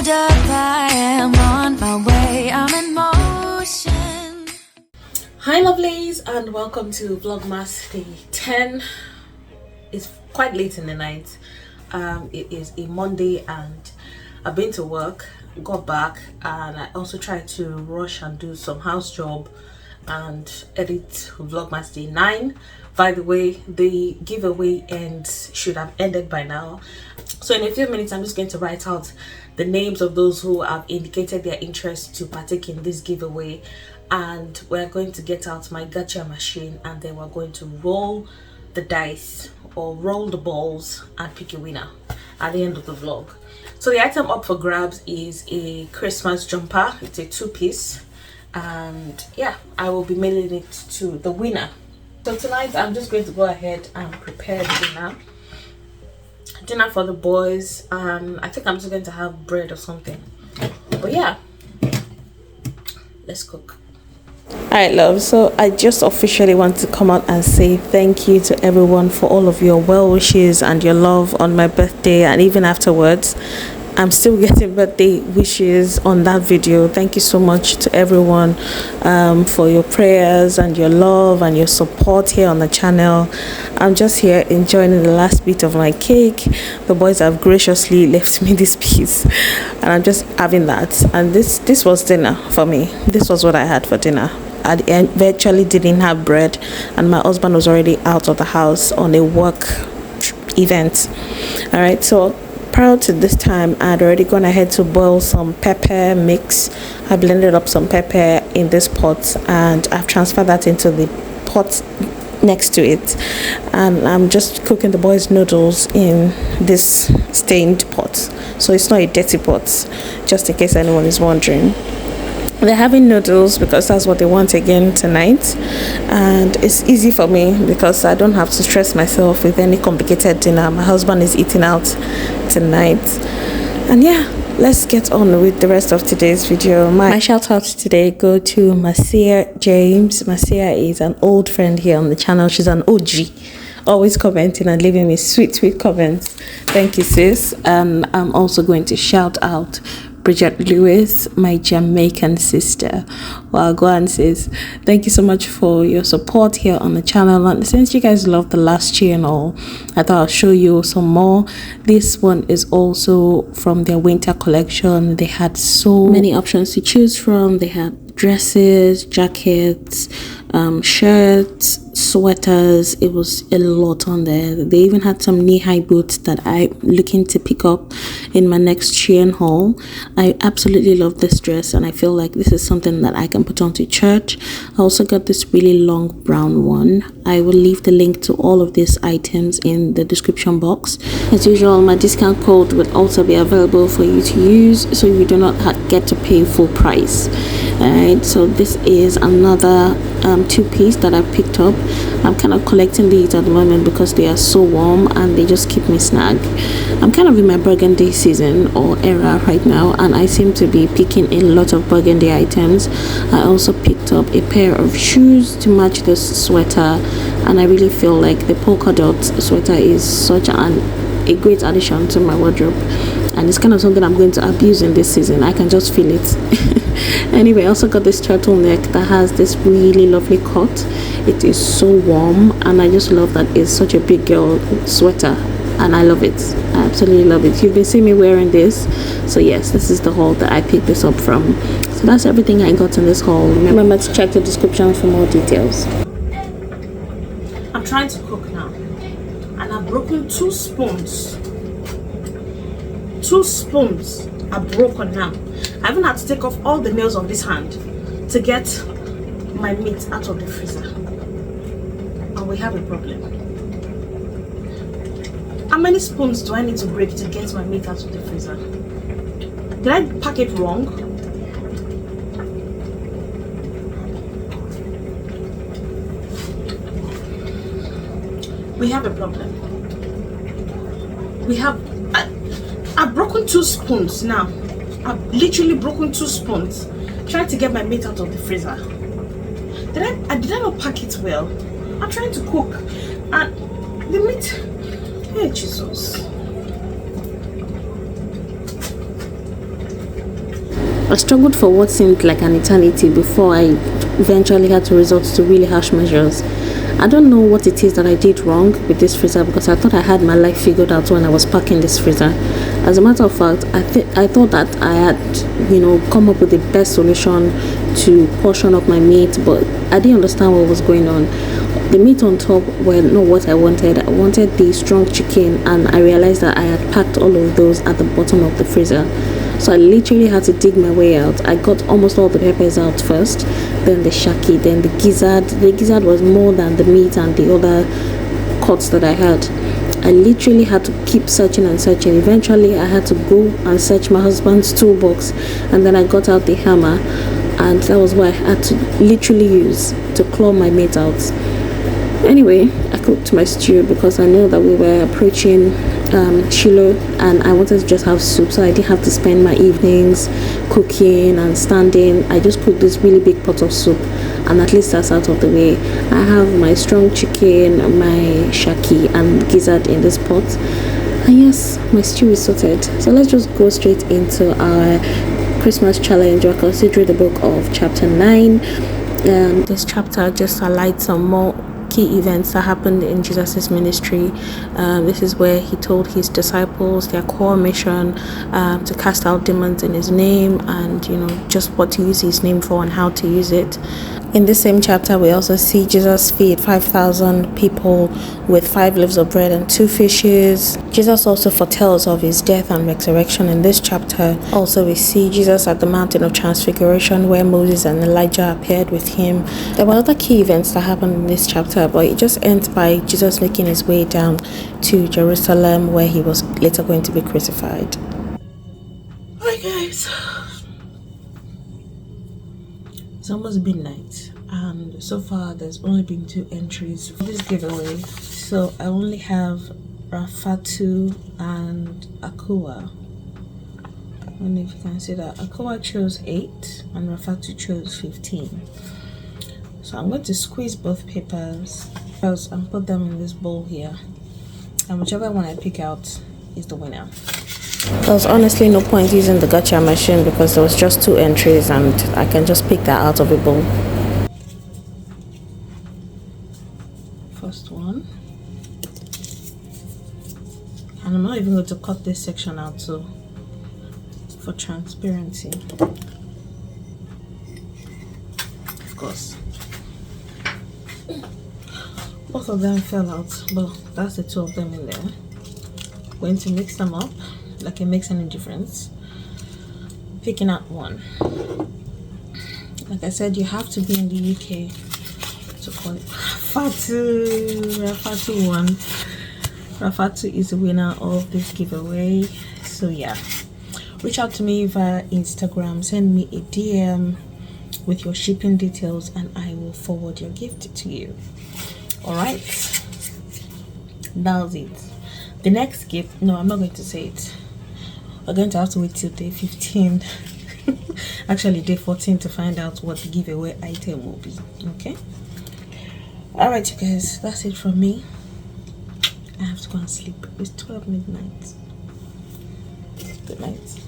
hold up, I am on my way, I'm in motion. Hi lovelies, and welcome to Vlogmas day 10. It's quite late in the night. It is a Monday and I've been to work, got back, and I also tried to rush and do some house job and edit Vlogmas day 9. By the way, the giveaway should have ended by now. So in a few minutes, I'm just going to write out the names of those who have indicated their interest to partake in this giveaway, and we're going to get out my gacha machine, and then we're going to roll the dice or roll the balls and pick a winner at the end of the vlog. So the item up for grabs is a Christmas jumper. It's a 2-piece, and yeah, I will be mailing it to the winner. So tonight I'm just going to go ahead and prepare dinner for the boys. I think I'm just going to have bread or something, but yeah, let's cook. Alright love, so I just officially want to come out and say thank you to everyone for all of your well wishes and your love on my birthday, and even afterwards I'm still getting birthday wishes on that video. Thank you so much to everyone for your prayers and your love and your support here on the channel. I'm just here enjoying the last bit of my cake. The boys have graciously left me this piece and I'm just having that. And this was dinner for me. This was what I had for dinner. I virtually didn't have bread, and my husband was already out of the house on a work event. All right, so prior to this time, I had already gone ahead to boil some pepper mix. I blended up some pepper in this pot and I've transferred that into the pot next to it, and I'm just cooking the boys' noodles in this stained pot, so it's not a dirty pot, just in case anyone is wondering. They're having noodles because that's what they want again tonight, and it's easy for me because I don't have to stress myself with any complicated dinner. My husband is eating out tonight, and yeah, let's get on with the rest of today's video. My shout outs today go to Marcia James. Marcia is an old friend here on the channel. She's an OG, always commenting and leaving me sweet comments. Thank you, sis. And I'm also going to shout out Bridget Lewis, my Jamaican sister. Well, go on, sis. Thank you so much for your support here on the channel, and since you guys love the last SHEIN haul, I thought I'll show you some more. This one is also from their winter collection. They had so many options to choose from. They had dresses, jackets, shirts, sweaters. It was a lot on there. They even had some knee-high boots that I'm looking to pick up in my next SHEIN haul. I absolutely love this dress, and I feel like this is something that I can put on to church. I also got this really long brown one. I will leave the link to all of these items in the description box. As usual, my discount code will also be available for you to use, so you do not get to pay full price. Alright, so this is another 2-piece that I picked up. I'm kind of collecting these at the moment because they are so warm and they just keep me snug. I'm kind of in my burgundy season or era right now, and I seem to be picking a lot of burgundy items. I also picked up a pair of shoes to match this sweater, and I really feel like the polka dot sweater is such a great addition to my wardrobe, and it's kind of something I'm going to abuse in this season. I can just feel it. Anyway, I also got this turtleneck that has this really lovely cut. It is so warm, and I just love that it's such a big girl sweater, and I love it. I absolutely love it. You've been seeing me wearing this, so yes, this is the haul that I picked this up from. So that's everything I got in this haul. Remember to check the description for more details. I'm trying to cook now, and I've broken 2 spoons. 2 spoons are broken now. I even had to take off all the nails on this hand to get my meat out of the freezer, and we have a problem. How many spoons do I need to break to get my meat out of the freezer? Did I pack it wrong? We have a problem. I've broken 2 spoons now. I've literally broken 2 spoons trying to get my meat out of the freezer. Did I not pack it well? I'm trying to cook and the meat. Hey Jesus. I struggled for what seemed like an eternity before I eventually had to resort to really harsh measures. I don't know what it is that I did wrong with this freezer, because I thought I had my life figured out when I was packing this freezer. As a matter of fact, I thought that I had, come up with the best solution to portion up my meat, but I didn't understand what was going on. The meat on top were not what I wanted. I wanted the strong chicken, and I realized that I had packed all of those at the bottom of the freezer. So I literally had to dig my way out. I got almost all the peppers out first, then the shaki, then the gizzard. The gizzard was more than the meat and the other cuts that I had. I literally had to keep searching and searching. Eventually, I had to go and search my husband's toolbox, and then I got out the hammer, and that was what I had to literally use to claw my meat out. Anyway, I cooked my stew because I know that we were approaching Shiloh, and I wanted to just have soup, so I didn't have to spend my evenings cooking and standing. I just cooked this really big pot of soup, and at least that's out of the way. I have my strong chicken, my shaki, and gizzard in this pot, and yes, my stew is sorted. So let's just go straight into our Christmas challenge. We're considering the book of chapter 9, and this chapter just highlights some more key events that happened in Jesus's ministry. This is where he told his disciples their core mission, to cast out demons in his name, and just what to use his name for and how to use it. In this same chapter, we also see Jesus feed 5,000 people with 5 loaves of bread and 2 fishes. Jesus also foretells of his death and resurrection in this chapter. Also, we see Jesus at the mountain of transfiguration, where Moses and Elijah appeared with him. There were other key events that happened in this chapter, but it just ends by Jesus making his way down to Jerusalem, where he was later going to be crucified. Hi guys, it's almost midnight, and so far there's only been 2 entries for this giveaway. So I only have Rafatu and Akua. I don't know if you can see that. Akua chose 8 and Rafatu chose 15. So I'm going to squeeze both papers and put them in this bowl here, and whichever one I pick out is the winner. There was honestly no point using the gacha machine because there was just 2 entries and I can just pick that out of a bowl. First one. And I'm not even going to cut this section out too, for transparency. Of course. Both of them fell out, but that's the 2 of them in there. Going to mix them up like it makes any difference. Picking out one. Like I said, you have to be in the UK to call it Rafatu 1. Rafatu is the winner of this giveaway. So yeah, reach out to me via Instagram, send me a DM with your shipping details, and I will forward your gift to you. Alright, that's it. The next gift, no, I'm not going to say it. We're going to have to wait till day 15 actually day 14 to find out what the giveaway item will be. Okay, alright you guys, that's it from me. I have to go and sleep. It's 12 midnight. Good night.